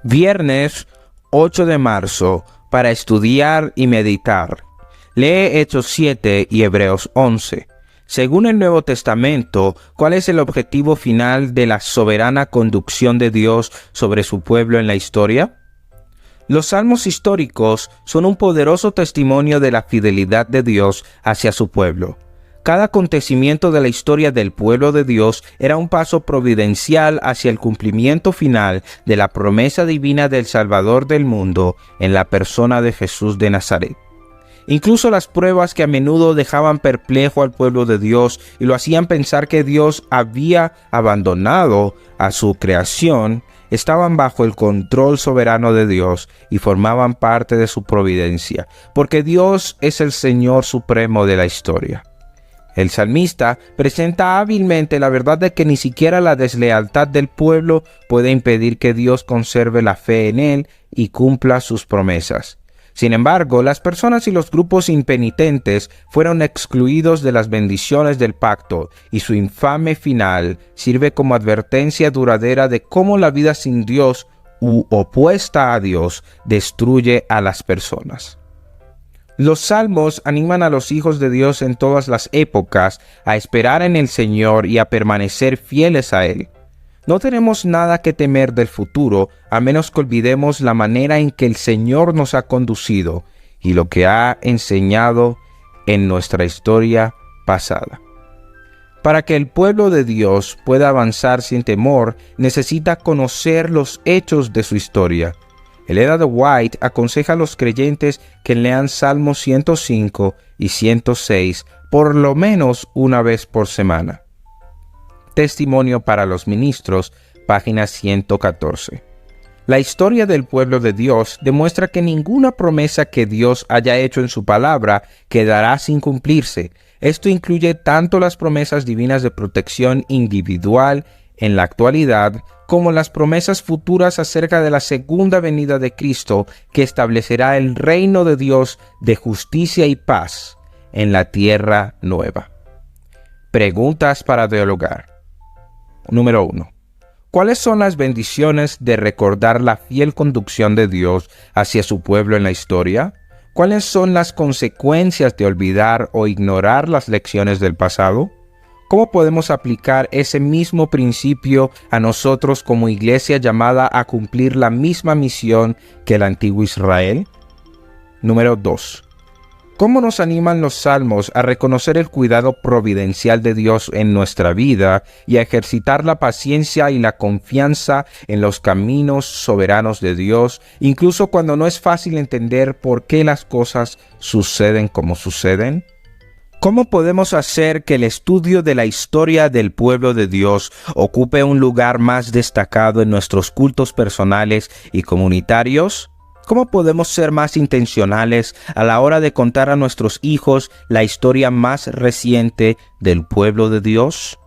Viernes 8 de marzo, para estudiar y meditar. Lee Hechos 7 y Hebreos 11. Según el Nuevo Testamento, ¿cuál es el objetivo final de la soberana conducción de Dios sobre su pueblo en la historia? Los salmos históricos son un poderoso testimonio de la fidelidad de Dios hacia su pueblo. Cada acontecimiento de la historia del pueblo de Dios era un paso providencial hacia el cumplimiento final de la promesa divina del Salvador del mundo en la persona de Jesús de Nazaret. Incluso las pruebas que a menudo dejaban perplejo al pueblo de Dios y lo hacían pensar que Dios había abandonado a su creación, estaban bajo el control soberano de Dios y formaban parte de su providencia, porque Dios es el Señor supremo de la historia. El salmista presenta hábilmente la verdad de que ni siquiera la deslealtad del pueblo puede impedir que Dios conserve la fe en él y cumpla sus promesas. Sin embargo, las personas y los grupos impenitentes fueron excluidos de las bendiciones del pacto, y su infame final sirve como advertencia duradera de cómo la vida sin Dios u opuesta a Dios destruye a las personas. Los salmos animan a los hijos de Dios en todas las épocas a esperar en el Señor y a permanecer fieles a Él. No tenemos nada que temer del futuro, a menos que olvidemos la manera en que el Señor nos ha conducido y lo que ha enseñado en nuestra historia pasada. Para que el pueblo de Dios pueda avanzar sin temor, necesita conocer los hechos de su historia. El Eda de White aconseja a los creyentes que lean Salmos 105 y 106 por lo menos una vez por semana. Testimonio para los ministros, página 114. La historia del pueblo de Dios demuestra que ninguna promesa que Dios haya hecho en su palabra quedará sin cumplirse. Esto incluye tanto las promesas divinas de protección individual en la actualidad, como las promesas futuras acerca de la segunda venida de Cristo, que establecerá el reino de Dios de justicia y paz en la tierra nueva. Preguntas para dialogar. Número 1. ¿Cuáles son las bendiciones de recordar la fiel conducción de Dios hacia su pueblo en la historia? ¿Cuáles son las consecuencias de olvidar o ignorar las lecciones del pasado? ¿Cómo podemos aplicar ese mismo principio a nosotros como iglesia llamada a cumplir la misma misión que el antiguo Israel? Número 2. ¿Cómo nos animan los salmos a reconocer el cuidado providencial de Dios en nuestra vida y a ejercitar la paciencia y la confianza en los caminos soberanos de Dios, incluso cuando no es fácil entender por qué las cosas suceden como suceden? ¿Cómo podemos hacer que el estudio de la historia del pueblo de Dios ocupe un lugar más destacado en nuestros cultos personales y comunitarios? ¿Cómo podemos ser más intencionales a la hora de contar a nuestros hijos la historia más reciente del pueblo de Dios?